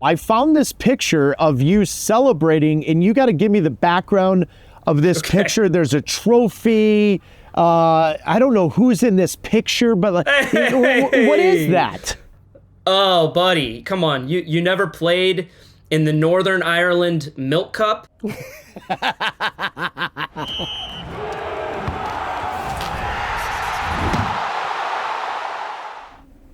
I found this picture of you celebrating, and you got to give me the background of this picture. There's a trophy. I don't know who's in this picture, but what is that? Oh, buddy, come on. You never played in the Northern Ireland Milk Cup?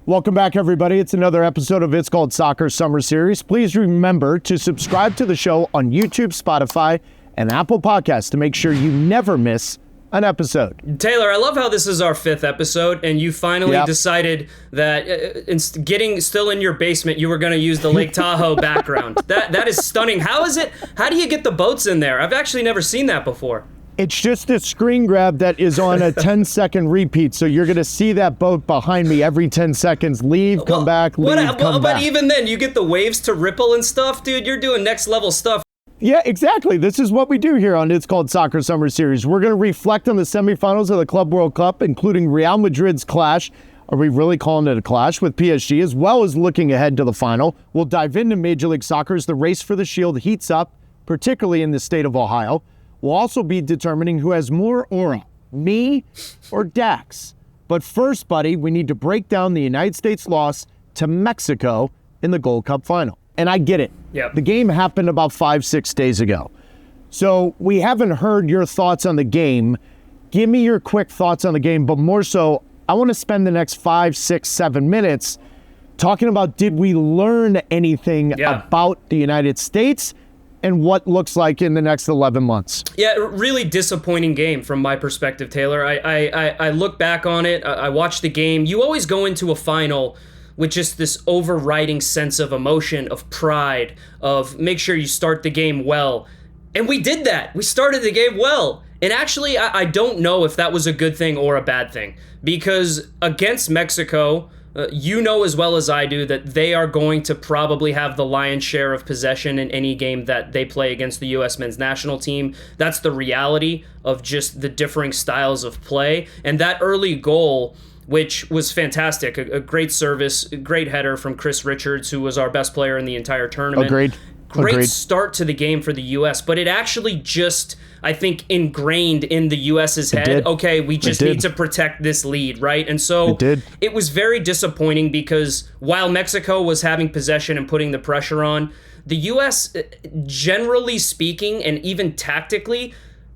Welcome back, everybody. It's another episode of It's Called Soccer Summer Series. Please remember to subscribe to the show on YouTube, Spotify, and Apple Podcasts to make sure you never miss an episode. Taylor, I love how this is our 5th episode, and you finally decided that getting still in your basement, you were going to use the Lake Tahoe background. That is stunning. How do you get the boats in there? I've actually never seen that before. It's just a screen grab that is on a 10-second repeat, so you're going to see that boat behind me every 10 seconds. Leave, come back, leave, come back. But even then, you get the waves to ripple and stuff, dude. You're doing next level stuff. Yeah, exactly. This is what we do here on It's Called Soccer Summer Series. We're going to reflect on the semifinals of the Club World Cup, including Real Madrid's clash. Are we really calling it a clash with PSG, as well as looking ahead to the final? We'll dive into Major League Soccer as the race for the Shield heats up, particularly in the state of Ohio. We'll also be determining who has more aura, me or Dax. But first, buddy, we need to break down the United States loss to Mexico in the Gold Cup final. And I get it. Yep. The game happened about 5-6 days ago. So we haven't heard your thoughts on the game. Give me your quick thoughts on the game, but more so, I want to spend the next 5, 6, 7 minutes talking about, did we learn anything about the United States and what looks like in the next 11 months? Yeah, really disappointing game from my perspective, Taylor. I look back on it, I watched the game. You always go into a final with just this overriding sense of emotion, of pride, of make sure you start the game well. And we did that. We started the game well. And actually, I don't know if that was a good thing or a bad thing. Because against Mexico, you know as well as I do that they are going to probably have the lion's share of possession in any game that they play against the U.S. men's national team. That's the reality of just the differing styles of play. And that early goal, which was fantastic, a great service, a great header from Chris Richards, who was our best player in the entire tournament. Agreed. Great start to the game for the U.S., but it actually just, I think, ingrained in the U.S.'s head, okay, we just need to protect this lead, right? And so it was very disappointing because while Mexico was having possession and putting the pressure on, the U.S., generally speaking, and even tactically,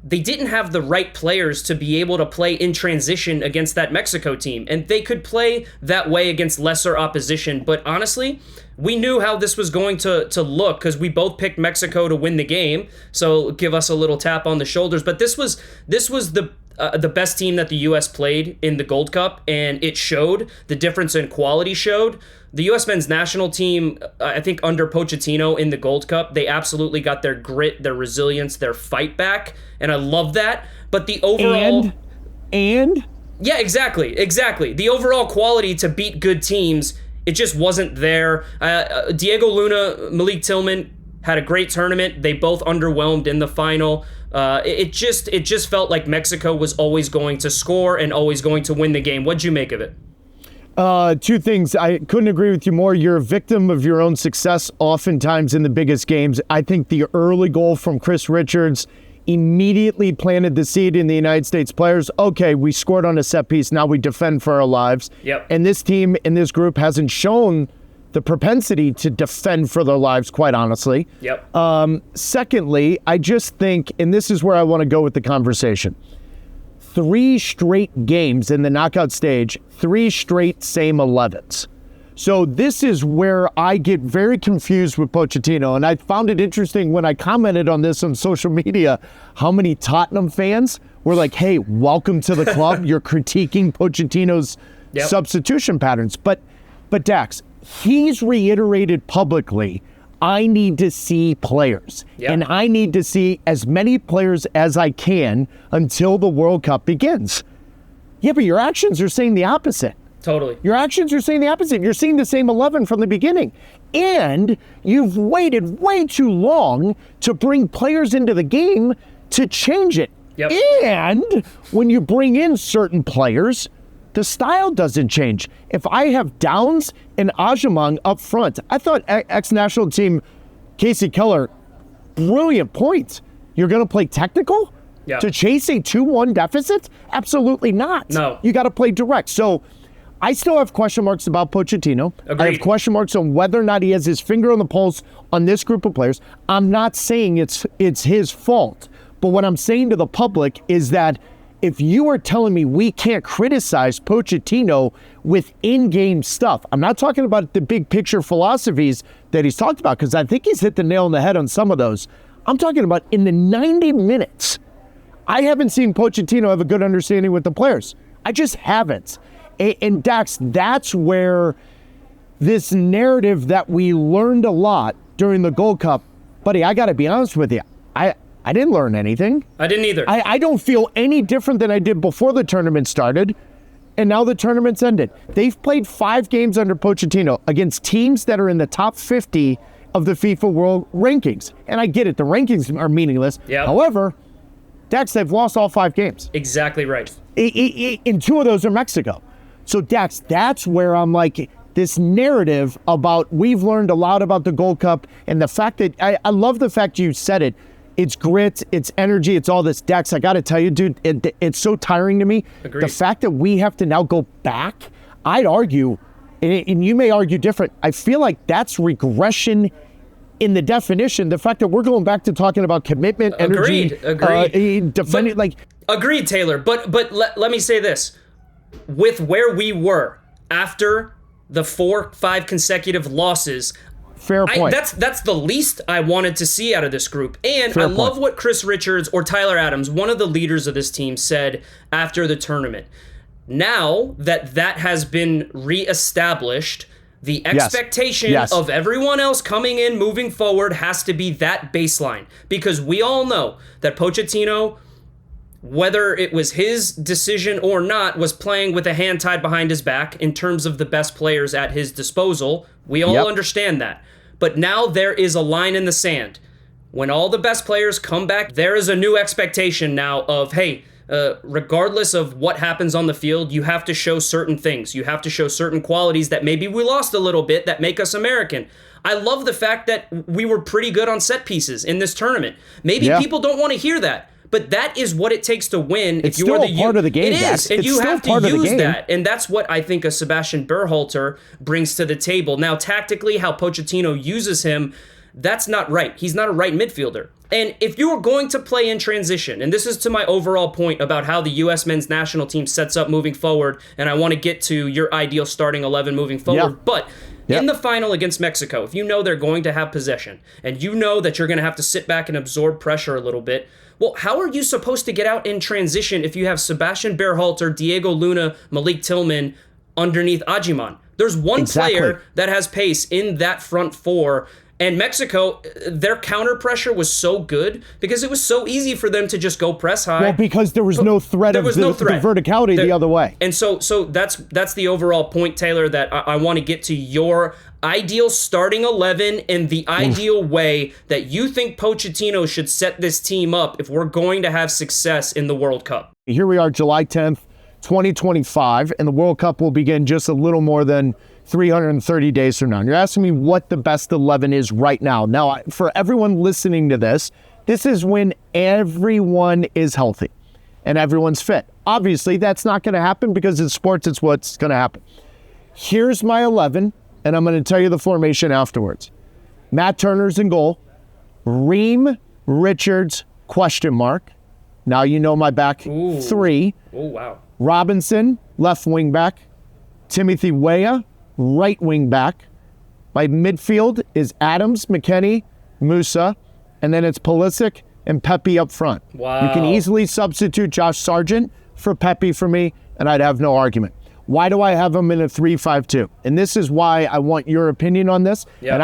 they didn't have the right players to be able to play in transition against that Mexico team. And they could play that way against lesser opposition. But honestly, we knew how this was going to look because we both picked Mexico to win the game. So give us a little tap on the shoulders. But this was the best team that the U.S. played in the Gold Cup, and it showed. The difference in quality showed. The U.S. men's national team, I think under Pochettino in the Gold Cup, they absolutely got their grit, their resilience, their fight back, and I love that. But the overall... And? Yeah, exactly. The overall quality to beat good teams, it just wasn't there. Diego Luna, Malik Tillman had a great tournament. They both underwhelmed in the final. It just felt like Mexico was always going to score and always going to win the game. What'd you make of it? Two things. I couldn't agree with you more. You're a victim of your own success oftentimes in the biggest games. I think the early goal from Chris Richards immediately planted the seed in the United States players. Okay, we scored on a set piece. Now we defend for our lives. Yep. And this team in this group hasn't shown the propensity to defend for their lives, quite honestly. Yep. Secondly, I just think, and this is where I want to go with the conversation, 3 straight games in the knockout stage, 3 straight same 11s. So this is where I get very confused with Pochettino, and I found it interesting when I commented on this on social media, how many Tottenham fans were like, hey, welcome to the club. You're critiquing Pochettino's substitution patterns. But Dax, he's reiterated publicly, I need to see players. Yep. And I need to see as many players as I can until the World Cup begins. Yeah, but your actions are saying the opposite. Totally. Your actions are saying the opposite. You're seeing the same 11 from the beginning. And you've waited way too long to bring players into the game to change it. Yep. And when you bring in certain players, The style doesn't change. If I have Downs and Ajamang up front, I thought ex-national team Casey Keller, brilliant point. You're going to play technical? Yeah. To chase a 2-1 deficit? Absolutely not. No. You got to play direct. So I still have question marks about Pochettino. Agreed. I have question marks on whether or not he has his finger on the pulse on this group of players. I'm not saying it's his fault. But what I'm saying to the public is that if you are telling me we can't criticize Pochettino with in-game stuff, I'm not talking about the big picture philosophies that he's talked about, because I think he's hit the nail on the head on some of those. I'm talking about in the 90 minutes. I haven't seen Pochettino have a good understanding with the players. I just haven't. And Dax, that's where this narrative that we learned a lot during the Gold Cup, buddy, I got to be honest with you. I didn't learn anything. I didn't either. I don't feel any different than I did before the tournament started, and now the tournament's ended. They've played 5 games under Pochettino against teams that are in the top 50 of the FIFA World Rankings. And I get it, the rankings are meaningless. Yep. However, Dax, they've lost all 5 games. Exactly right. And 2 of those are Mexico. So Dax, that's where I'm like, this narrative about we've learned a lot about the Gold Cup, and the fact that, I love the fact you said it, it's grit, it's energy, it's all this. Dax, I got to tell you, dude, it's so tiring to me. Agreed. The fact that we have to now go back, I'd argue, and you may argue different, I feel like that's regression in the definition. The fact that we're going back to talking about commitment, energy, defending, like. Agreed, Taylor. But let me say this. With where we were after the 4-5 consecutive losses, fair point. That's the least I wanted to see out of this group. And I love what Chris Richards or Tyler Adams, one of the leaders of this team, said after the tournament. Now that has been reestablished, the expectation of everyone else coming in, moving forward, has to be that baseline. Because we all know that Pochettino, whether it was his decision or not, was playing with a hand tied behind his back in terms of the best players at his disposal. We all understand that. But now there is a line in the sand. When all the best players come back, there is a new expectation now of, hey, regardless of what happens on the field, you have to show certain things. You have to show certain qualities that maybe we lost a little bit that make us American. I love the fact that we were pretty good on set pieces in this tournament. Maybe people don't want to hear that. But that is what it takes to win. It's still part of the game. It is, and you have to use that. And that's what I think a Sebastian Berhalter brings to the table. Now, tactically, how Pochettino uses him, that's not right. He's not a right midfielder. And if you are going to play in transition, and this is to my overall point about how the U.S. men's national team sets up moving forward, and I want to get to your ideal starting 11 moving forward, but in the final against Mexico, if you know they're going to have possession, and you know that you're going to have to sit back and absorb pressure a little bit, well, how are you supposed to get out in transition if you have Sebastian Berhalter, Diego Luna, Malik Tillman underneath Ajiman? There's one player that has pace in that front 4. And Mexico, their counter pressure was so good because it was so easy for them to just go press high. Well, because there was no threat of the verticality the other way. And so that's the overall point, Taylor, that I want to get to your ideal starting 11 and the ideal way that you think Pochettino should set this team up if we're going to have success in the World Cup. Here we are, July 10th, 2025, and the World Cup will begin just a little more than 330 days from now. And you're asking me what the best 11 is right now. Now, for everyone listening to this is when everyone is healthy and everyone's fit. Obviously, that's not going to happen because in sports, it's what's going to happen. Here's my 11, and I'm going to tell you the formation afterwards. Matt Turner's in goal. Ream, Richards, question mark. Now you know my back 3. Oh, wow. Robinson, left wing back. Timothy Weah, right wing back. My midfield is Adams, McKennie, Musa, and then it's Pulisic and Pepe up front. Wow. You can easily substitute Josh Sargent for Pepe for me, and I'd have no argument. Why do I have him in a 3-5-2? And this is why I want your opinion on this. Yep. And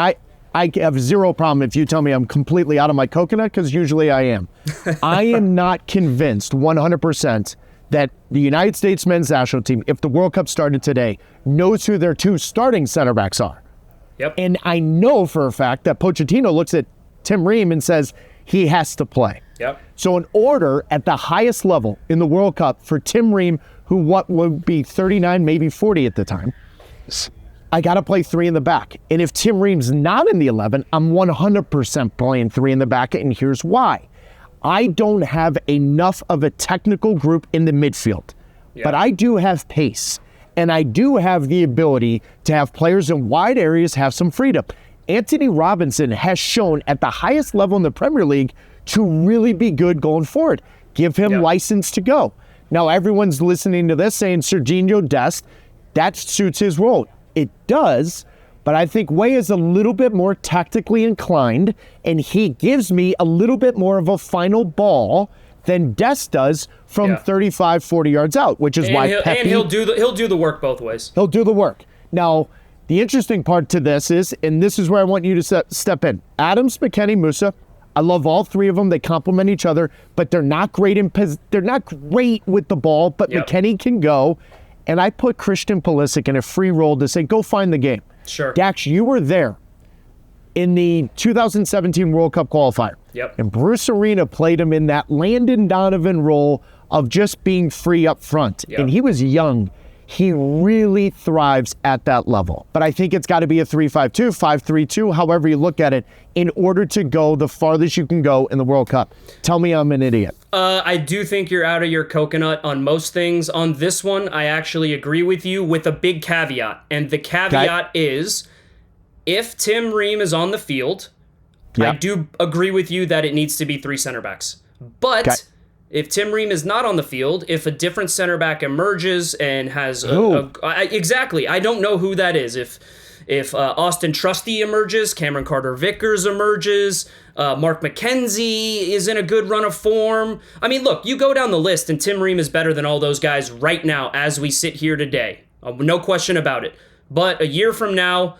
I have zero problem if you tell me I'm completely out of my coconut, because usually I am. I am not convinced 100% that the United States men's national team, if the World Cup started today, knows who their 2 starting center backs are. Yep. And I know for a fact that Pochettino looks at Tim Ream and says he has to play. Yep. So in order at the highest level in the World Cup for Tim Ream, what would be 39, maybe 40 at the time. I got to play 3 in the back. And if Tim Ream's not in the 11, I'm 100% playing 3 in the back, and here's why. I don't have enough of a technical group in the midfield, but I do have pace, and I do have the ability to have players in wide areas have some freedom. Anthony Robinson has shown at the highest level in the Premier League to really be good going forward. Give him license to go. Now, everyone's listening to this saying Serginho Dest, that suits his role. It does, but I think Way is a little bit more tactically inclined, and he gives me a little bit more of a final ball than Dest does from 35, 40 yards out, which is why he'll do the work both ways. He'll do the work. Now, the interesting part to this is, and this is where I want you to step in, Adams, McKennie, Musa, I love all 3 of them. They complement each other, but they're not great they're not great with the ball, but McKennie can go. And I put Christian Pulisic in a free role to say, go find the game. Sure. Dax, you were there in the 2017 World Cup qualifier. Yep. And Bruce Arena played him in that Landon Donovan role of just being free up front. Yep. And he was young. He really thrives at that level. But I think it's got to be a 3-5-2, 5-3-2, however you look at it, in order to go the farthest you can go in the World Cup. Tell me I'm an idiot. I do think you're out of your coconut on most things. On this one, I actually agree with you with a big caveat. And the caveat is, if Tim Ream is on the field, I do agree with you that it needs to be 3 center backs. But if Tim Ream is not on the field, if a different center back emerges and has exactly, I don't know who that is. If Austin Trusty emerges, Cameron Carter-Vickers emerges, Mark McKenzie is in a good run of form. I mean, look, you go down the list, and Tim Ream is better than all those guys right now as we sit here today. No question about it. But a year from now,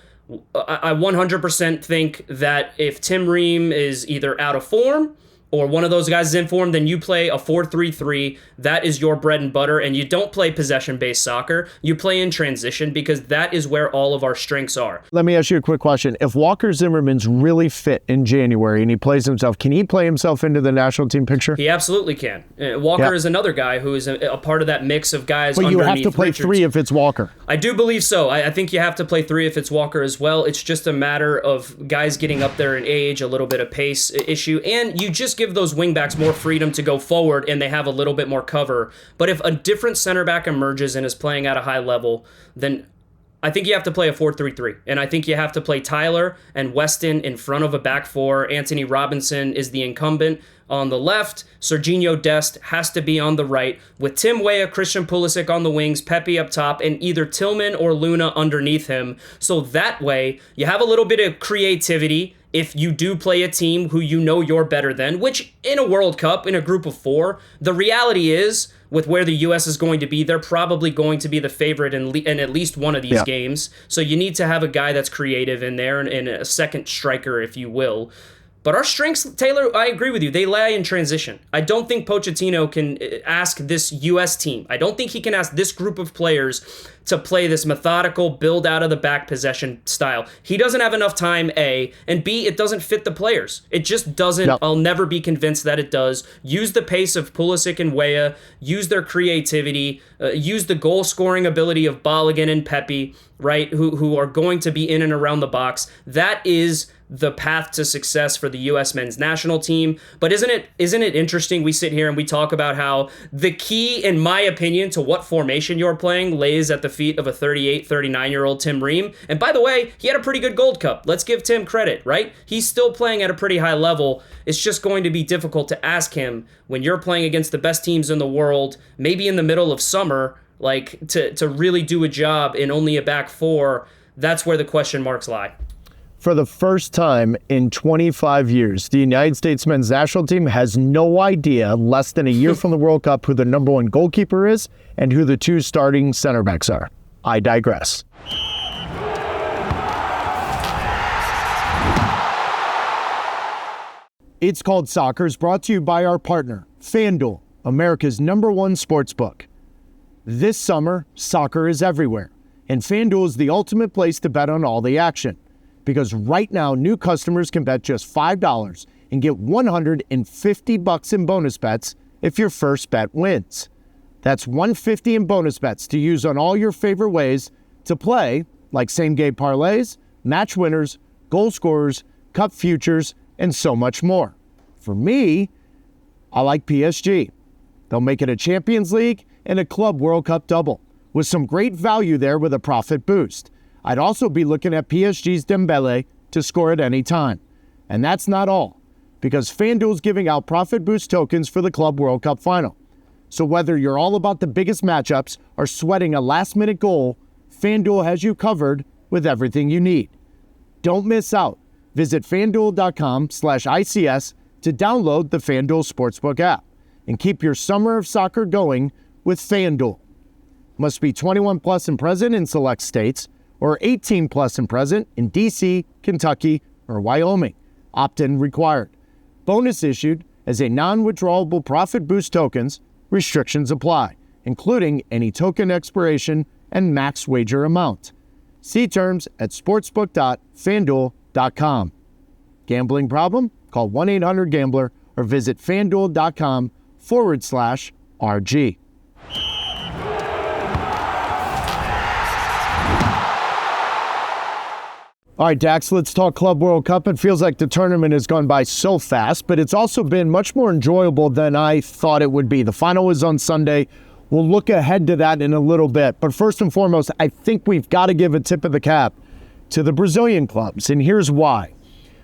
I 100% think that if Tim Ream is either out of form or one of those guys is in form, then you play a 4-3-3. That is your bread and butter, and you don't play possession-based soccer. You play in transition because that is where all of our strengths are. Let me ask you a quick question. If Walker Zimmerman's really fit in January and he plays himself, can he play himself into the national team picture? He absolutely can. Walker is another guy who is a part of that mix of guys underneath But you have to play Richards. 3 if it's Walker. I do believe so. I think you have to play 3 if it's Walker as well. It's just a matter of guys getting up there in age, a little bit of pace issue, and you just give those wingbacks more freedom to go forward, and they have a little bit more cover. But if a different center back emerges and is playing at a high level, then I think you have to play a 4-3-3. And I think you have to play Tyler and Weston in front of a back 4. Anthony Robinson is the incumbent on the left. Serginho Dest has to be on the right, with Tim Weah, Christian Pulisic on the wings, Pepe up top, and either Tillman or Luna underneath him. So that way, you have a little bit of creativity if you do play a team who you know you're better than, which in a World Cup, in a group of 4, the reality is, with where the U.S. is going to be, they're probably going to be the favorite in at least one of these games. So you need to have a guy that's creative in there and a second striker, if you will. But our strengths, Taylor, I agree with you. They lie in transition. I don't think Pochettino can ask this U.S. team. I don't think he can ask this group of players to play this methodical, build out of the back possession style. He doesn't have enough time, A, and B, it doesn't fit the players. It just doesn't. No. I'll never be convinced that it does. Use the pace of Pulisic and Weah. Use their creativity. Use the goal-scoring ability of Balogun and Pepe, right, who are going to be in and around the box. That is the path to success for the U.S. men's national team. But isn't it interesting? We sit here and we talk about how the key, in my opinion, to what formation you're playing lays at the feet of a 38, 39-year-old Tim Ream. And by the way, he had a pretty good Gold Cup. Let's give Tim credit, right? He's still playing at a pretty high level. It's just going to be difficult to ask him when you're playing against the best teams in the world, maybe in the middle of summer, like to really do a job in only a back 4. That's where the question marks lie. For the first time in 25 years, the United States men's national team has no idea, less than a year from the World Cup, who the number 1 goalkeeper is and who the 2 starting center backs are. I digress. It's Called Soccer is brought to you by our partner, FanDuel, America's #1 sportsbook. This summer, soccer is everywhere, and FanDuel is the ultimate place to bet on all the action. Because right now, new customers can bet just $5 and get $150 in bonus bets if your first bet wins. That's $150 in bonus bets to use on all your favorite ways to play, like same-game parlays, match winners, goal scorers, cup futures, and so much more. For me, I like PSG. They'll make it a Champions League and a Club World Cup double, with some great value there with a profit boost. I'd also be looking at PSG's Dembele to score at any time. And that's not all, because FanDuel's giving out profit boost tokens for the Club World Cup final. So whether you're all about the biggest matchups or sweating a last-minute goal, FanDuel has you covered with everything you need. Don't miss out. Visit FanDuel.com/ICS to download the FanDuel Sportsbook app and keep your summer of soccer going with FanDuel. Must be 21 plus and present in select states or 18 plus and present in D.C., Kentucky, or Wyoming. Opt-in required. Bonus issued as a non-withdrawable profit boost tokens. Restrictions apply, including any token expiration and max wager amount. See terms at sportsbook.fanduel.com. Gambling problem? Call 1-800-GAMBLER or visit fanduel.com/RG. All right, Dax, let's talk Club World Cup. It feels like the tournament has gone by so fast, but it's also been much more enjoyable than I thought it would be. The final is on Sunday. We'll look ahead to that in a little bit. But first and foremost, I think we've got to give a tip of the cap to the Brazilian clubs, and here's why.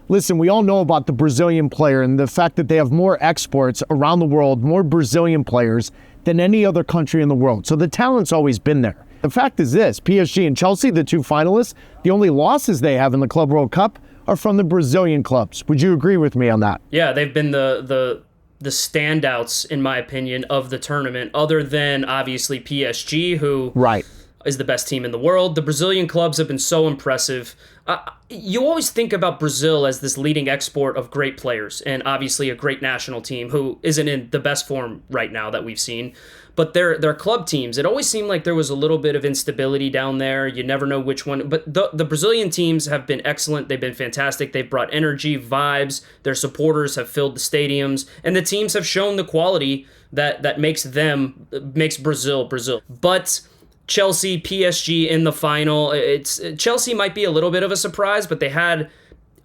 Listen, we all know about the Brazilian player and the fact that they have more exports around the world, more Brazilian players than any other country in the world. So the talent's always been there. The fact is this, PSG and Chelsea, the two finalists, the only losses they have in the Club World Cup are from the Brazilian clubs. Would you agree with me on that? Yeah, they've been the standouts, in my opinion, of the tournament, other than, obviously, PSG, who is the best team in the world. The Brazilian clubs have been so impressive. You always think about Brazil as this leading export of great players, and obviously a great national team who isn't in the best form right now that we've seen. But their club teams, it always seemed like there was a little bit of instability down there. You never know which one. But the Brazilian teams have been excellent. They've been fantastic. They've brought energy, vibes. Their supporters have filled the stadiums. And the teams have shown the quality that makes Brazil. But Chelsea, PSG in the final, Chelsea might be a little bit of a surprise, but they had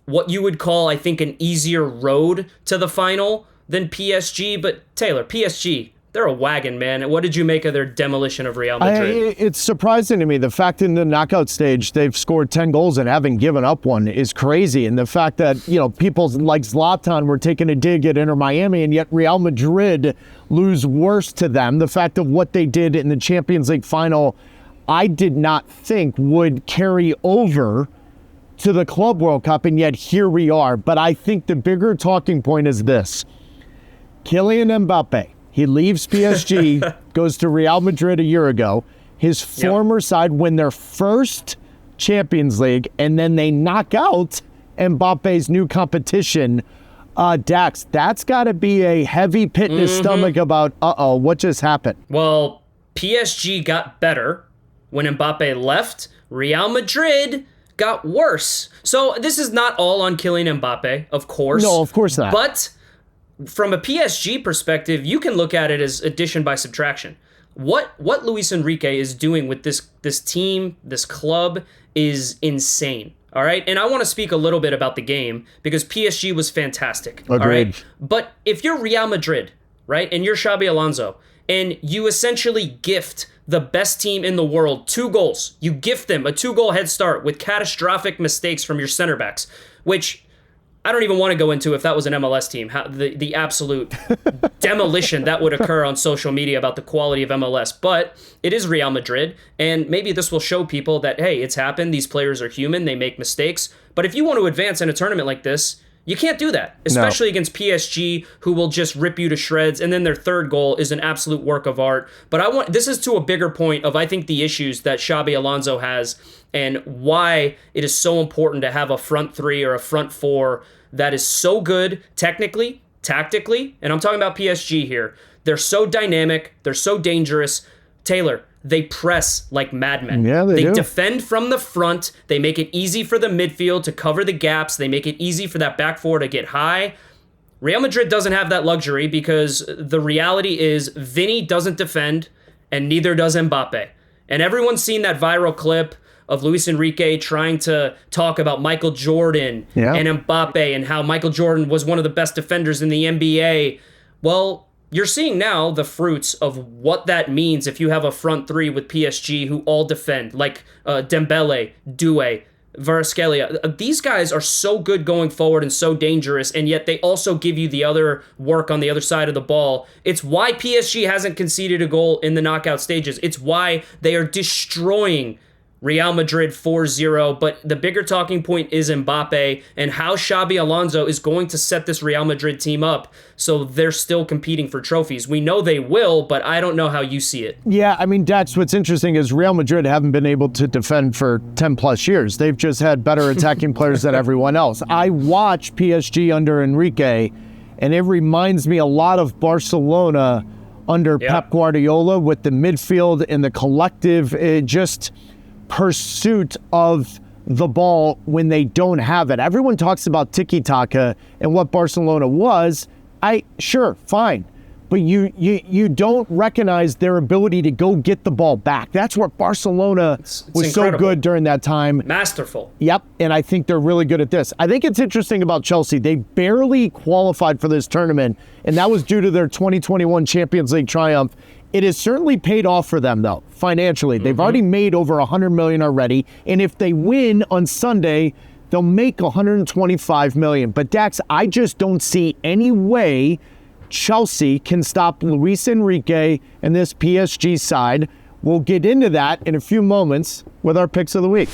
what you would call, I think, an easier road to the final than PSG. But Taylor, PSG, they're a wagon, man. What did you make of their demolition of Real Madrid? It's surprising to me. The fact in the knockout stage they've scored 10 goals and haven't given up one is crazy. And the fact that, people like Zlatan were taking a dig at Inter Miami, and yet Real Madrid lose worse to them. The fact of what they did in the Champions League final, I did not think would carry over to the Club World Cup, and yet here we are. But I think the bigger talking point is this. Kylian Mbappé. He leaves PSG, goes to Real Madrid a year ago. His former side win their first Champions League, and then they knock out Mbappe's new competition. Dax, that's got to be a heavy pit in his stomach about, what just happened? Well, PSG got better when Mbappe left. Real Madrid got worse. So this is not all on Kylian Mbappe, of course. No, of course not. But from a PSG perspective, you can look at it as addition by subtraction. What Luis Enrique is doing with this team, this club, is insane. All right, and I want to speak a little bit about the game because PSG was fantastic. Agreed. All right, but if you're Real Madrid, right, and you're Xabi Alonso, and you essentially gift the best team in the world 2 goals, you gift them a 2-goal head start with catastrophic mistakes from your center backs, which I don't even want to go into if that was an MLS team, how the absolute demolition that would occur on social media about the quality of MLS. But it is Real Madrid, and maybe this will show people that, hey, it's happened. These players are human. They make mistakes. But if you want to advance in a tournament like this, you can't do that, especially against PSG, who will just rip you to shreds. And then their third goal is an absolute work of art. But this is to a bigger point of, I think, the issues that Xabi Alonso has and why it is so important to have a front 3 or a front 4 that is so good technically, tactically, and I'm talking about PSG here. They're so dynamic. They're so dangerous. Taylor, they press like madmen. Yeah, they do. Defend from the front. They make it easy for the midfield to cover the gaps. They make it easy for that back four to get high. Real Madrid doesn't have that luxury because the reality is Vini doesn't defend and neither does Mbappe. And everyone's seen that viral clip of Luis Enrique trying to talk about Michael Jordan and Mbappe and how Michael Jordan was one of the best defenders in the NBA. Well, you're seeing now the fruits of what that means if you have a front three with PSG who all defend, like Dembele, Doué, Kvaratskhelia. These guys are so good going forward and so dangerous, and yet they also give you the other work on the other side of the ball. It's why PSG hasn't conceded a goal in the knockout stages. It's why they are destroying Real Madrid 4-0, but the bigger talking point is Mbappe and how Xabi Alonso is going to set this Real Madrid team up so they're still competing for trophies. We know they will, but I don't know how you see it. Yeah, I mean, Dax, what's interesting is Real Madrid haven't been able to defend for 10 plus years. They've just had better attacking players than everyone else. I watch PSG under Enrique, and it reminds me a lot of Barcelona under Pep Guardiola with the midfield and the collective, pursuit of the ball when they don't have it. Everyone talks about tiki-taka and what Barcelona was. Sure, fine. But you don't recognize their ability to go get the ball back. That's what Barcelona was incredible. So good during that time. Masterful. Yep, and I think they're really good at this. I think it's interesting about Chelsea. They barely qualified for this tournament, and that was due to their 2021 Champions League triumph. It has certainly paid off for them, though, financially. They've already made over $100 million already, and if they win on Sunday, they'll make $125 million. But Dax, I just don't see any way Chelsea can stop Luis Enrique and this PSG side. We'll get into that in a few moments with our picks of the week.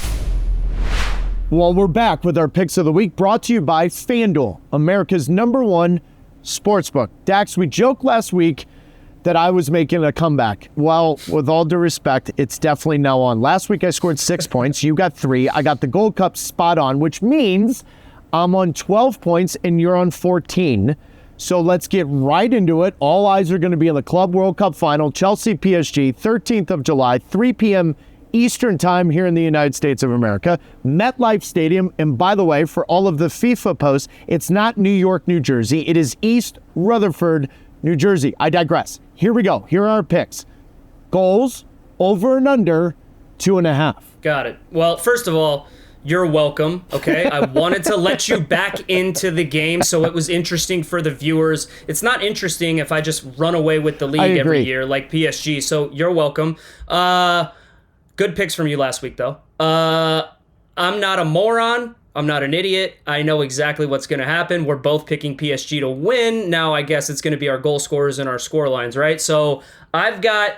Well, we're back with our picks of the week, brought to you by FanDuel, America's #1 sportsbook. Dax, we joked last week that I was making a comeback. Well, with all due respect, it's definitely now on. Last week I scored 6 points. You got 3. I got the Gold Cup spot on, which means I'm on 12 points and you're on 14. So let's get right into it. All eyes are going to be on the Club World Cup final, Chelsea PSG, 13th of July, 3 p.m. Eastern time here in the United States of America, MetLife Stadium. And by the way, for all of the FIFA posts, it's not New York, New Jersey. It is East Rutherford, New Jersey. I digress. Here we go. Here are our picks. Goals, over and under, 2.5. Got it. Well, first of all, you're welcome, okay? I wanted to let you back into the game, so it was interesting for the viewers. It's not interesting if I just run away with the league every year like PSG, so you're welcome. Good picks from you last week, though. I'm not a moron. I'm not an idiot. I know exactly what's going to happen. We're both picking PSG to win. Now, I guess it's going to be our goal scorers and our score lines, right? So I've got,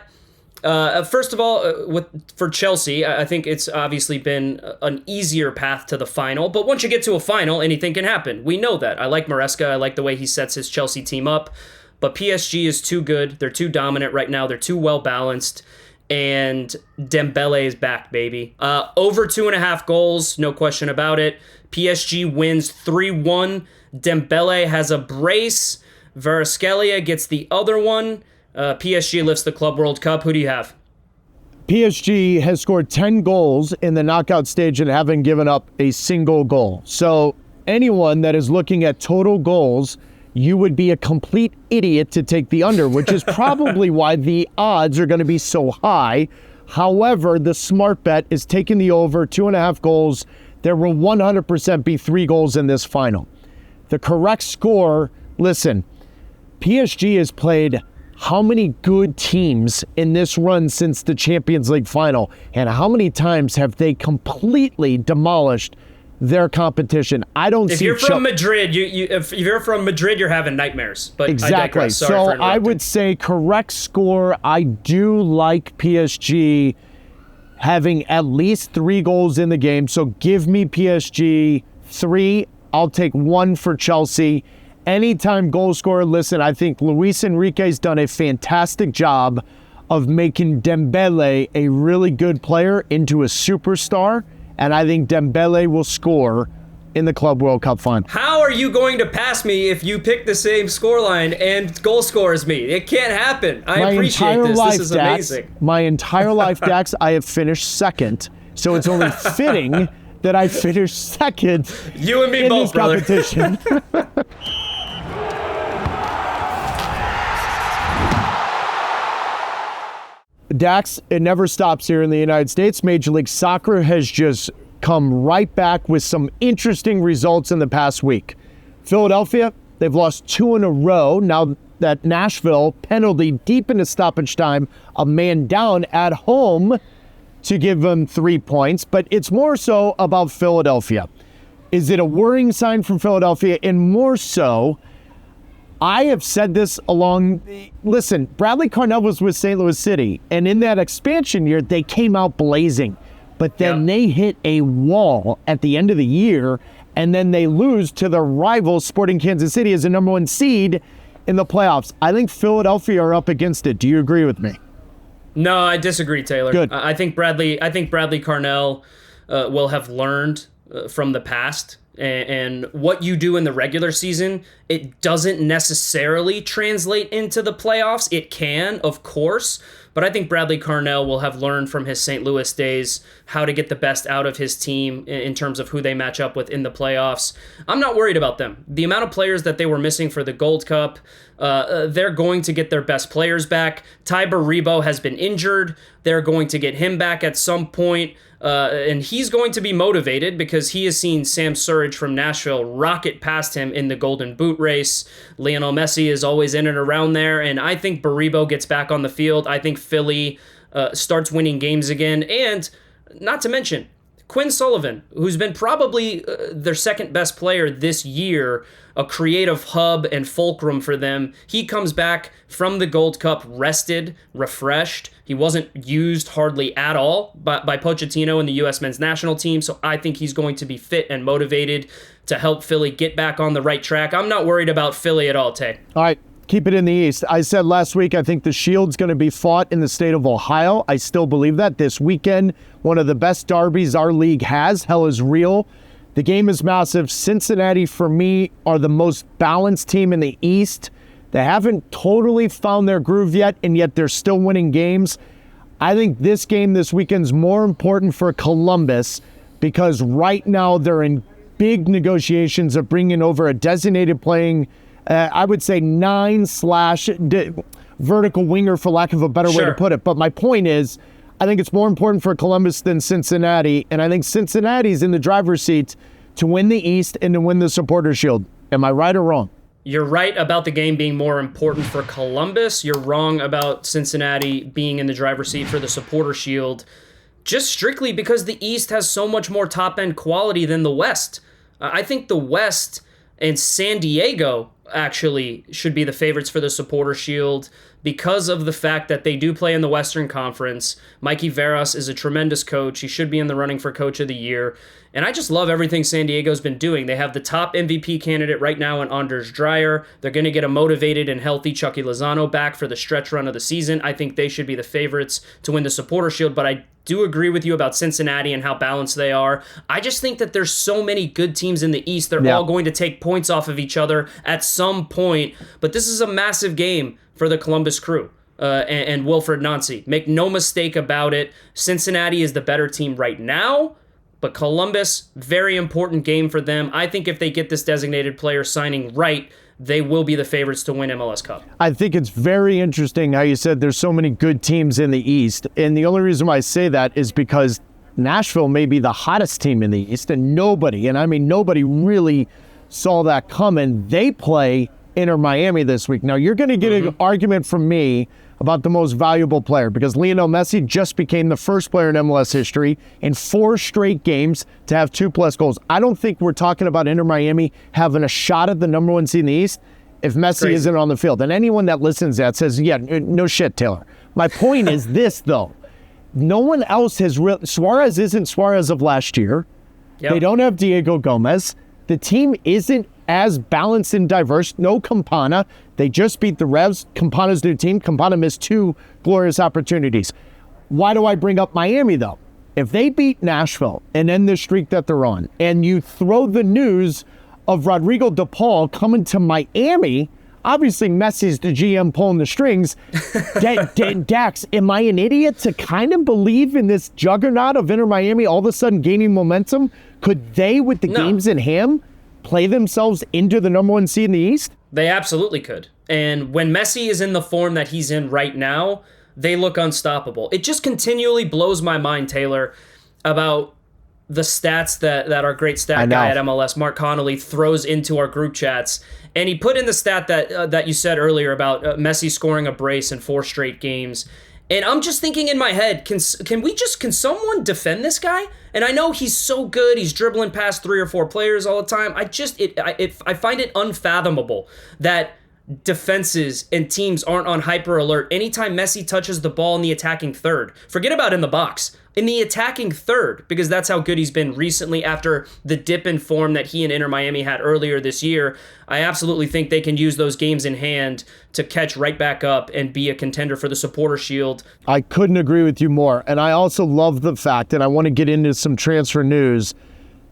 first of all, for Chelsea, I think it's obviously been an easier path to the final. But once you get to a final, anything can happen. We know that. I like Maresca. I like the way he sets his Chelsea team up. But PSG is too good. They're too dominant right now. They're too well-balanced. And Dembele is back, baby. Over 2.5 goals, no question about it. PSG wins 3-1. Dembele has a brace. Kvaratskhelia gets the other one. PSG lifts the Club World Cup. Who do you have? PSG has scored 10 goals in the knockout stage and haven't given up a single goal. So anyone that is looking at total goals, you would be a complete idiot to take the under, which is probably why the odds are going to be so high. However, the smart bet is taking the over, 2.5 goals. There will 100% be 3 goals in this final. The correct score, listen, PSG has played how many good teams in this run since the Champions League final, and how many times have they completely demolished their competition? I don't see. If you're from Madrid, if you're from Madrid, you're having nightmares. But exactly. So I would say correct score. I do like PSG having at least 3 goals in the game. So give me PSG 3. I'll take 1 for Chelsea. Anytime goal scorer. Listen, I think Luis Enrique's done a fantastic job of making Dembele a really good player into a superstar. And I think Dembele will score in the Club World Cup final. How are you going to pass me if you pick the same scoreline and goal score as me? It can't happen. I appreciate this. This is amazing. My entire life, Dax, I have finished second. So it's only fitting that I finish second you and me in both, this competition. Brother. Dax, it never stops here in the United States. Major League Soccer has just come right back with some interesting results in the past week. Philadelphia, they've lost 2 in a row. Now that Nashville penalty deep into stoppage time, a man down at home to give them 3 points. But it's more so about Philadelphia. Is it a worrying sign from Philadelphia? And more so, I have said this listen, Bradley Carnell was with St. Louis City, and in that expansion year, they came out blazing. But then they hit a wall at the end of the year, and then they lose to their rival, Sporting Kansas City, as the number 1 seed in the playoffs. I think Philadelphia are up against it. Do you agree with me? No, I disagree, Taylor. Good. I think Bradley Carnell will have learned from the past. And what you do in the regular season, it doesn't necessarily translate into the playoffs. It can, of course, but I think Bradley Carnell will have learned from his St. Louis days how to get the best out of his team in terms of who they match up with in the playoffs. I'm not worried about them. The amount of players that they were missing for the Gold Cup, they're going to get their best players back. Ty Baribo has been injured. They're going to get him back at some point. And he's going to be motivated because he has seen Sam Surridge from Nashville rocket past him in the Golden Boot race. Lionel Messi is always in and around there, and I think Baribo gets back on the field. I think Philly starts winning games again, and not to mention Quinn Sullivan, who's been probably their second best player this year, a creative hub and fulcrum for them. He comes back from the Gold Cup rested, refreshed. He wasn't used hardly at all by Pochettino and the U.S. men's national team, so I think he's going to be fit and motivated to help Philly get back on the right track. I'm not worried about Philly at all, Tay. All right. Keep it in the East. I said last week I think the Shield's going to be fought in the state of Ohio. I still believe that. This weekend, one of the best derbies our league has. Hell is real. The game is massive. Cincinnati, for me, are the most balanced team in the East. They haven't totally found their groove yet, and yet they're still winning games. I think this game this weekend is more important for Columbus because right now they're in big negotiations of bringing over a designated playing I would say 9/ vertical winger, for lack of a better way to put it. But my point is, I think it's more important for Columbus than Cincinnati, and I think Cincinnati's in the driver's seat to win the East and to win the Supporters' Shield. Am I right or wrong? You're right about the game being more important for Columbus. You're wrong about Cincinnati being in the driver's seat for the Supporters' Shield, just strictly because the East has so much more top-end quality than the West. I think the West and San Diego actually should be the favorites for the Supporters' Shield because of the fact that they do play in the Western Conference. Mikey Veras is a tremendous coach. He should be in the running for Coach of the Year. And I just love everything San Diego's been doing. They have the top MVP candidate right now in Anders Dreyer. They're going to get a motivated and healthy Chucky Lozano back for the stretch run of the season. I think they should be the favorites to win the Supporters' Shield, but I do agree with you about Cincinnati and how balanced they are. I just think that there's so many good teams in the East. They're all going to take points off of each other at some point. But this is a massive game for the Columbus Crew and Wilfred Nancy. Make no mistake about it. Cincinnati is the better team right now, but Columbus, very important game for them. I think if they get this designated player signing right, they will be the favorites to win MLS Cup. I think it's very interesting how you said there's so many good teams in the East. And the only reason why I say that is because Nashville may be the hottest team in the East, and nobody really saw that coming. They play Inter Miami this week. Now, you're going to get an argument from me about the most valuable player because Lionel Messi just became the first player in MLS history in 4 straight games to have 2+ goals. I don't think we're talking about Inter Miami having a shot at the number 1 seed in the East if Messi isn't on the field. And anyone that listens to that says, yeah, no shit, Taylor. My point is this, though. No one else has Suarez isn't Suarez of last year. Yep. They don't have Diego Gomez. The team isn't as balanced and diverse. No Campana. They just beat the Revs. Campana's new team. Campana missed 2 glorious opportunities. Why do I bring up Miami, though? If they beat Nashville and end the streak that they're on, and you throw the news of Rodrigo De Paul coming to Miami, obviously Messi's the GM pulling the strings. Dax, am I an idiot to kind of believe in this juggernaut of Inter Miami all of a sudden gaining momentum? Could they, with the games in hand, play themselves into the number 1 seed in the East? They absolutely could. And when Messi is in the form that he's in right now, they look unstoppable. It just continually blows my mind, Taylor, about the stats that our great stat guy at MLS, Mark Connolly, throws into our group chats. And he put in the stat that you said earlier about Messi scoring a brace in 4 straight games. And I'm just thinking in my head, can someone defend this guy? And I know he's so good, he's dribbling past 3 or 4 players all the time. I find it unfathomable that defenses and teams aren't on hyper alert anytime Messi touches the ball in the attacking third. Forget about in the box. In the attacking third, because that's how good he's been recently after the dip in form that he and Inter Miami had earlier this year. I absolutely think they can use those games in hand to catch right back up and be a contender for the Supporter Shield. I couldn't agree with you more. And I also love the fact, and I want to get into some transfer news,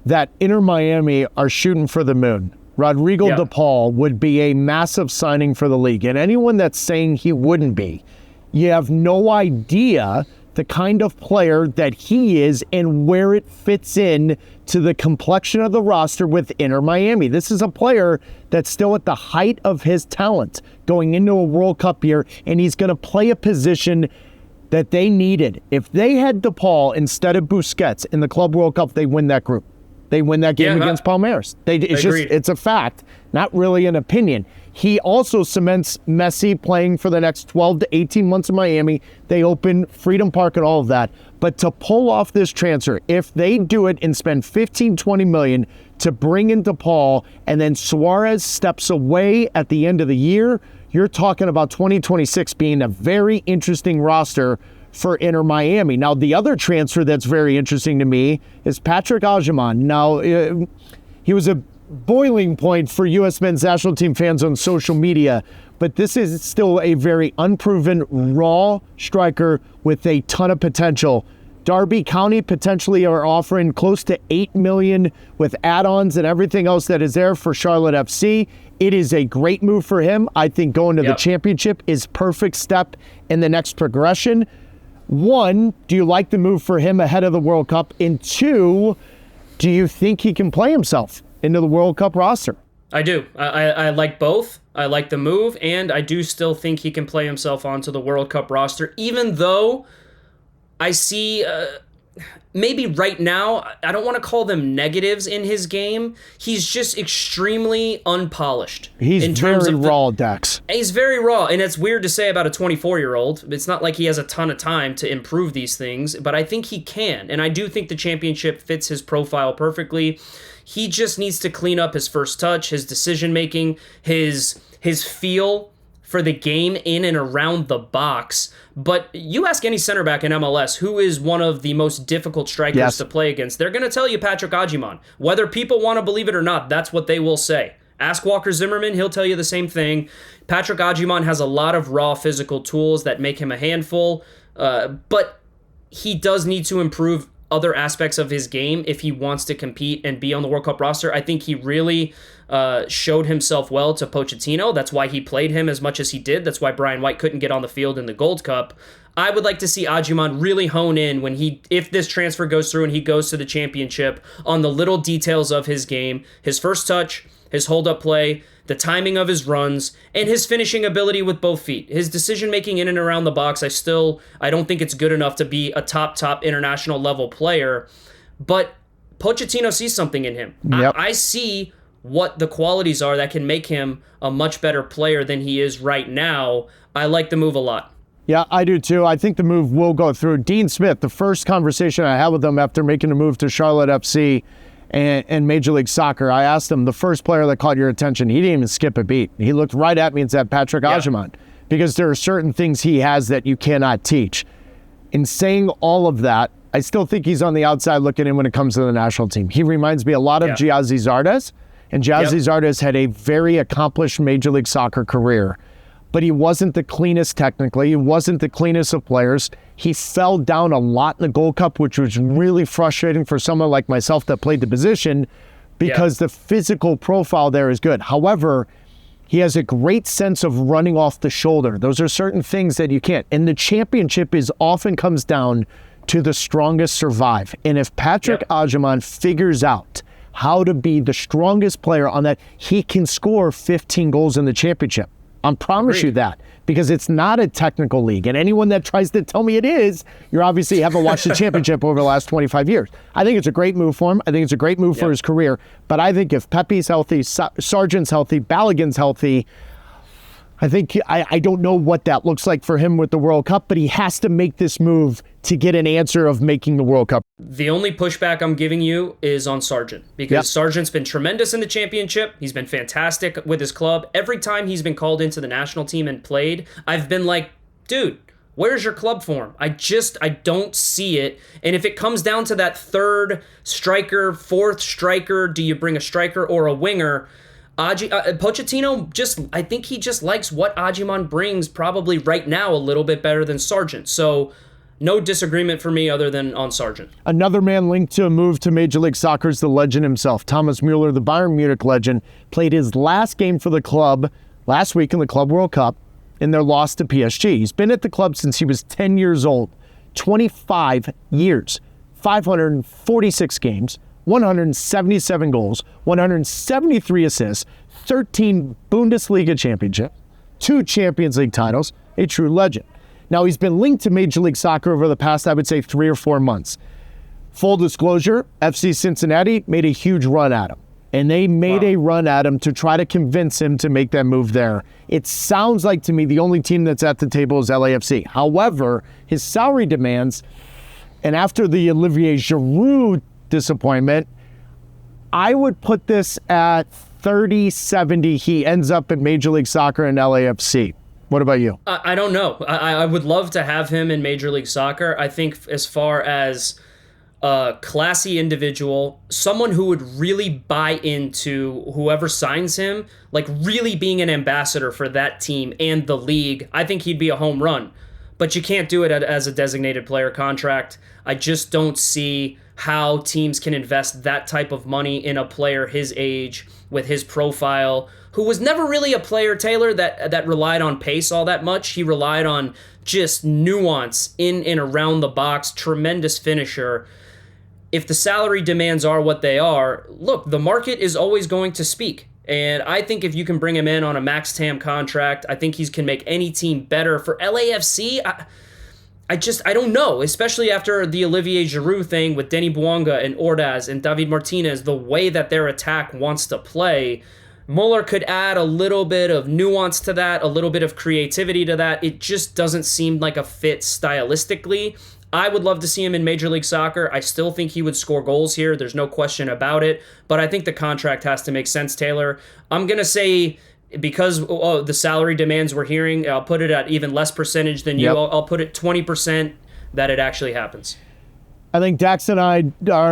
that Inter Miami are shooting for the moon. Rodrigo De Paul would be a massive signing for the league. And anyone that's saying he wouldn't be, you have no idea the kind of player that he is and where it fits in to the complexion of the roster with Inter Miami. This is a player that's still at the height of his talent going into a World Cup year, and he's going to play a position that they needed. If they had De Paul instead of Busquets in the Club World Cup, they win that group. They win that game against Palmeiras. It's a fact, not really an opinion. He also cements Messi playing for the next 12 to 18 months in Miami. They open Freedom Park and all of that. But to pull off this transfer, if they do it and spend 15, 20 million to bring in DePaul, and then Suarez steps away at the end of the year, you're talking about 2026 being a very interesting roster for Inter Miami. Now, the other transfer that's very interesting to me is Patrick Agyemang. Now, he was a boiling point for U.S. men's national team fans on social media, but this is still a very unproven, raw striker with a ton of potential. Derby County potentially are offering close to $8 million with add-ons and everything else that is there for Charlotte FC. It is a great move for him. I think going to the championship is perfect step in the next progression. One, do you like the move for him ahead of the World Cup? And two, do you think he can play himself into the World Cup roster? I do. I like both. I like the move, and I do still think he can play himself onto the World Cup roster, even though I see maybe right now, I don't want to call them negatives in his game. He's just extremely unpolished. He's very raw, Dax. He's very raw, and it's weird to say about a 24-year-old. It's not like he has a ton of time to improve these things, but I think he can, and I do think the championship fits his profile perfectly. He just needs to clean up his first touch, his decision-making, his feel for the game in and around the box. But you ask any center back in MLS who is one of the most difficult strikers to play against, they're going to tell you Patrick Agyemang. Whether people want to believe it or not, that's what they will say. Ask Walker Zimmerman, he'll tell you the same thing. Patrick Agyemang has a lot of raw physical tools that make him a handful, but he does need to improve other aspects of his game if he wants to compete and be on the World Cup roster. I think he really showed himself well to Pochettino. That's why he played him as much as he did. That's why Brian White couldn't get on the field in the Gold Cup. I would like to see Agyemang really hone in if this transfer goes through and he goes to the championship, on the little details of his game, his first touch, his hold-up play, the timing of his runs, and his finishing ability with both feet. His decision-making in and around the box, I don't think it's good enough to be a top international level player, but Pochettino sees something in him. Yep. I see what the qualities are that can make him a much better player than he is right now. I like the move a lot. Yeah, I do too. I think the move will go through. Dean Smith, the first conversation I had with him after making a move to Charlotte FC and Major League Soccer, I asked him, the first player that caught your attention, he didn't even skip a beat. He looked right at me and said, Patrick Agyemang, because there are certain things he has that you cannot teach. In saying all of that, I still think he's on the outside looking in when it comes to the national team. He reminds me a lot of Giazzi Zardes, and Giazzi Zardes had a very accomplished Major League Soccer career, but he wasn't the cleanest technically. He wasn't the cleanest of players. He fell down a lot in the Gold Cup, which was really frustrating for someone like myself that played the position, because the physical profile there is good. However, he has a great sense of running off the shoulder. Those are certain things that you can't. And the championship often comes down to the strongest survive. And if Patrick Agyemang figures out how to be the strongest player on that, he can score 15 goals in the championship. I promise you that, because it's not a technical league. And anyone that tries to tell me it is, you obviously haven't watched the championship over the last 25 years. I think it's a great move for him. I think it's a great move for his career. But I think if Pepe's healthy, Sargent's healthy, Balogun's healthy, I don't know what that looks like for him with the World Cup, but he has to make this move to get an answer of making the World Cup. The only pushback I'm giving you is on Sargent, because Sargent's been tremendous in the championship. He's been fantastic with his club. Every time he's been called into the national team and played, I've been like, dude, where's your club form? I don't see it. And if it comes down to that third striker, fourth striker, do you bring a striker or a winger? Pochettino, I think he just likes what Agyemang brings probably right now a little bit better than Sargent. So no disagreement for me other than on Sargent. Another man linked to a move to Major League Soccer is the legend himself. Thomas Müller, the Bayern Munich legend, played his last game for the club last week in the Club World Cup in their loss to PSG. He's been at the club since he was 10 years old, 25 years, 546 games, 177 goals, 173 assists, 13 Bundesliga championships, 2 Champions League titles, a true legend. Now, he's been linked to Major League Soccer over the past, I would say, 3 or 4 months. Full disclosure, FC Cincinnati made a huge run at him. And they made a run at him to try to convince him to make that move there. It sounds like to me the only team that's at the table is LAFC. However, his salary demands, and after the Olivier Giroud disappointment, I would put this at 30-70. He ends up in Major League Soccer and LAFC. What about you? I don't know. I would love to have him in Major League Soccer. I think as far as a classy individual, someone who would really buy into whoever signs him, like really being an ambassador for that team and the league, I think he'd be a home run. But you can't do it as a designated player contract. I just don't see how teams can invest that type of money in a player his age with his profile, who was never really a player, Taylor, that relied on pace all that much. He relied on just nuance in and around the box, tremendous finisher. If the salary demands are what they are, look, the market is always going to speak. And I think if you can bring him in on a max TAM contract, I think he can make any team better. For LAFC, I don't know, especially after the Olivier Giroud thing with Denis Bouanga and Ordaz and David Martinez, the way that their attack wants to play. Muller could add a little bit of nuance to that, a little bit of creativity to that. It just doesn't seem like a fit stylistically. I would love to see him in Major League Soccer. I still think he would score goals here. There's no question about it. But I think the contract has to make sense, Taylor. I'm going to say, because the salary demands we're hearing, I'll put it at even less percentage than you. I'll put it 20% that it actually happens. I think Dax and I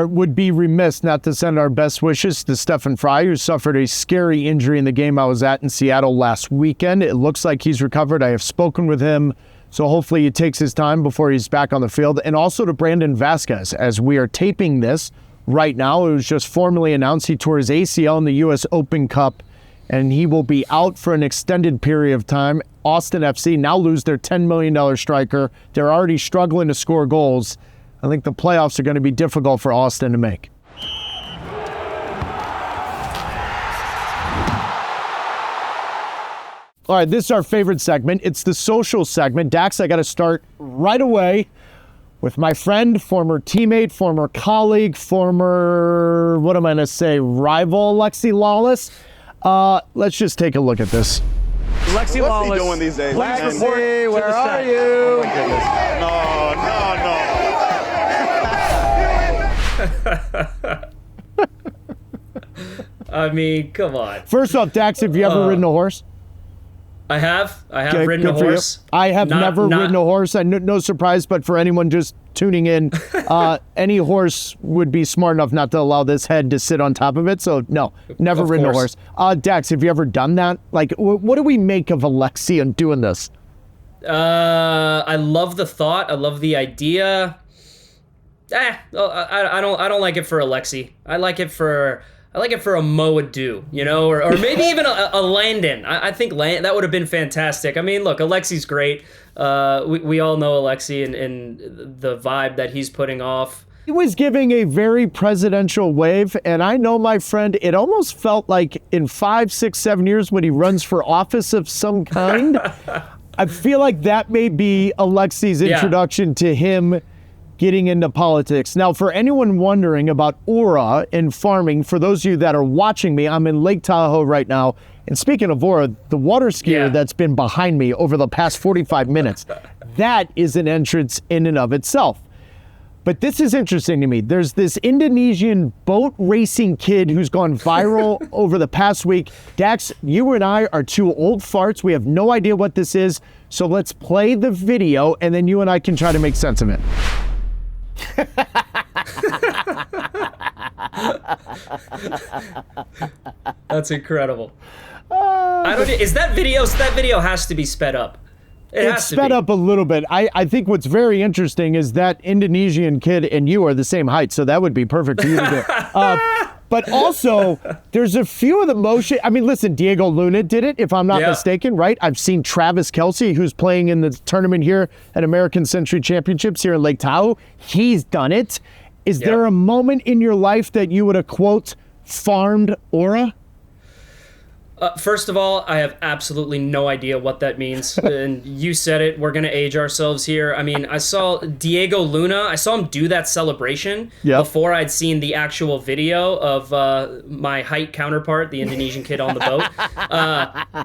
would be remiss not to send our best wishes to Stefan Fry, who suffered a scary injury in the game I was at in Seattle last weekend. It looks like he's recovered. I have spoken with him, so hopefully he takes his time before he's back on the field. And also to Brandon Vasquez, as we are taping this right now. It was just formally announced he tore his ACL in the US Open Cup, and he will be out for an extended period of time. Austin FC now lose their $10 million striker. They're already struggling to score goals. I think the playoffs are going to be difficult for Austin to make. All right, this is our favorite segment. It's the social segment. Dax, I got to start right away with my friend, former teammate, former colleague, former, what am I going to say, rival, Lexi Lawless. Let's just take a look at this. Lexi Lawless. What's he doing these days? Lexi, where are you? Oh my goodness. I mean, come on. First off, Dax, have you ever ridden a horse? I have ridden a horse. I have never ridden a horse. No surprise, but for anyone just tuning in, any horse would be smart enough not to allow this head to sit on top of it. So no, never ridden a horse. Dax, have you ever done that? Like, what do we make of Alexi and doing this? I love the thought. I love the idea. I don't like it for Alexi. I like it for a Mo Adu, you know, or maybe even a Landon. I think that would have been fantastic. I mean, look, Alexi's great. We all know Alexi and the vibe that he's putting off. He was giving a very presidential wave, and I know, my friend, it almost felt like in 5, 6, 7 years when he runs for office of some kind. I feel like that may be Alexi's introduction to him getting into politics. Now, for anyone wondering about aura in farming, for those of you that are watching me, I'm in Lake Tahoe right now. And speaking of aura, the water skier that's been behind me over the past 45 minutes, that is an entrance in and of itself. But this is interesting to me. There's this Indonesian boat racing kid who's gone viral over the past week. Dax, you and I are two old farts. We have no idea what this is. So let's play the video, and then you and I can try to make sense of it. That's incredible. Is that video? So that video has to be sped up. It's sped up a little bit. I think what's very interesting is that Indonesian kid and you are the same height, so that would be perfect for you to do. But also, there's a few of the motion. I mean, listen, Diego Luna did it, if I'm not mistaken, right? I've seen Travis Kelce, who's playing in the tournament here at American Century Championships here in Lake Tahoe. He's done it. Is there a moment in your life that you would have, quote, farmed aura? First of all, I have absolutely no idea what that means. And you said it, we're going to age ourselves here. I mean, I saw Diego Luna, I saw him do that celebration before I'd seen the actual video of my height counterpart, the Indonesian kid on the boat.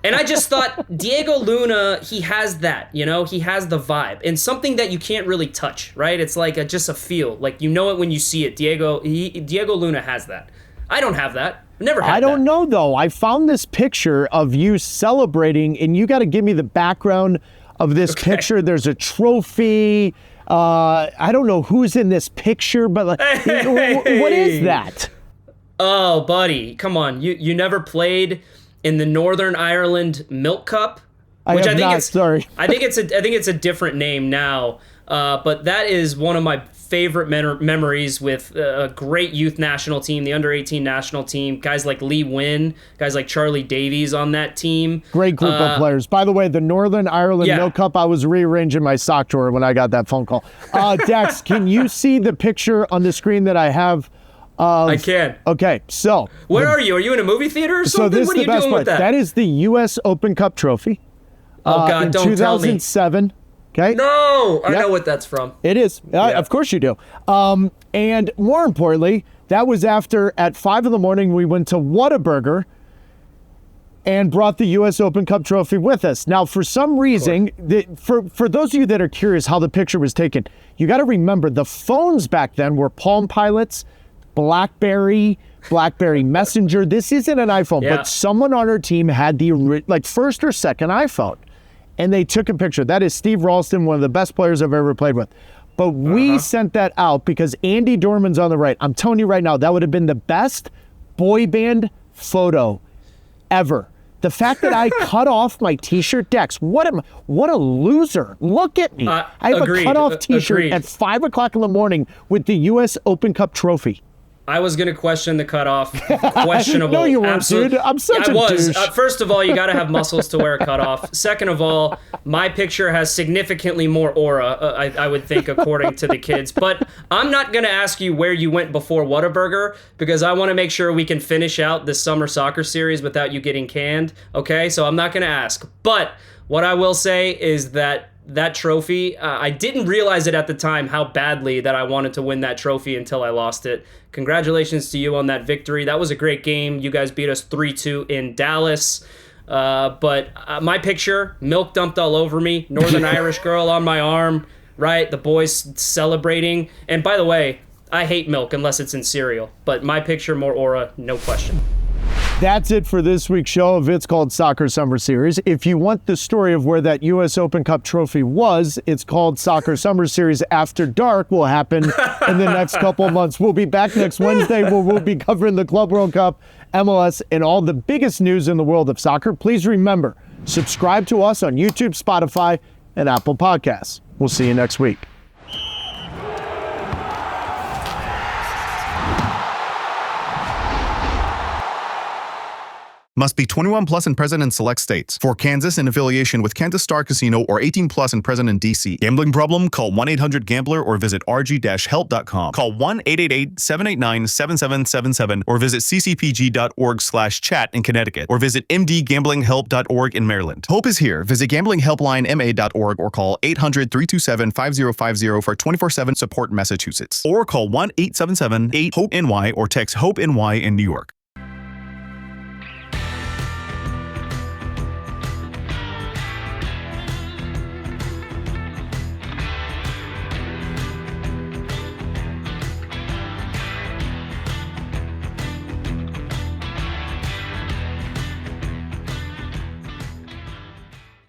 And I just thought, Diego Luna, he has that, you know, he has the vibe. And something that you can't really touch, right? It's like just a feel. Like, you know it when you see it. Diego Luna has that. I don't have that. Never had I don't know, though. I found this picture of you celebrating, and you got to give me the background of this picture. There's a trophy. I don't know who's in this picture, but like, what is that? Oh, buddy, come on. You never played in the Northern Ireland Milk Cup? I think it's a different name now. But that is one of my favorite memories with a great youth national team, the under-18 national team, guys like Lee Wynn, guys like Charlie Davies on that team. Great group of players. By the way, the Northern Ireland Milk Cup, I was rearranging my sock drawer when I got that phone call. Dax, can you see the picture on the screen that I have? I can. Okay, so. Where are you? Are you in a movie theater or something? So this what is are the you best doing part. with that? That is the U.S. Open Cup trophy. Oh, God, in don't 2007. Tell me. Okay. No, I know what that's from. It is. Of course you do. And more importantly, that was after at 5 a.m. we went to Whataburger and brought the U.S. Open Cup trophy with us. Now, for some reason, for those of you that are curious how the picture was taken, you got to remember the phones back then were Palm Pilots, BlackBerry Messenger. This isn't an iPhone, but someone on our team had the first or second iPhone. And they took a picture. That is Steve Ralston, one of the best players I've ever played with. But we sent that out because Andy Dorman's on the right. I'm telling you right now, that would have been the best boy band photo ever. The fact that I cut off my T-shirt, Dex, what a loser. Look at me. I have a cut-off T-shirt at 5 o'clock in the morning with the U.S. Open Cup trophy. I was going to question the cutoff. Questionable. No, you weren't, dude. I'm such a douche. First of all, you got to have muscles to wear a cutoff. Second of all, my picture has significantly more aura, I would think, according to the kids. But I'm not going to ask you where you went before Whataburger because I want to make sure we can finish out this summer soccer series without you getting canned. Okay? So I'm not going to ask. But what I will say is that trophy, I didn't realize it at the time how badly that I wanted to win that trophy until I lost it. Congratulations to you on that victory. That was a great game. You guys beat us 3-2 in Dallas. But my picture, milk dumped all over me, Northern Irish girl on my arm, right? The boys celebrating. And by the way, I hate milk unless it's in cereal. But my picture, more aura, no question. That's it for this week's show of It's Called Soccer Summer Series. If you want the story of where that U.S. Open Cup trophy was, It's Called Soccer Summer Series After Dark will happen in the next couple of months. We'll be back next Wednesday where we'll be covering the Club World Cup, MLS, and all the biggest news in the world of soccer. Please remember, subscribe to us on YouTube, Spotify, and Apple Podcasts. We'll see you next week. Must be 21 plus and present in select states. For Kansas, in affiliation with Kansas Star Casino, or 18 plus and present in D.C. Gambling problem? Call 1-800-GAMBLER or visit rg-help.com. Call 1-888-789-7777 or visit ccpg.org/chat in Connecticut or visit mdgamblinghelp.org in Maryland. Hope is here. Visit gamblinghelplinema.org or call 800-327-5050 for 24/7 support in Massachusetts. Or call 1-877-8-HOPE-NY or text HOPE-NY in New York.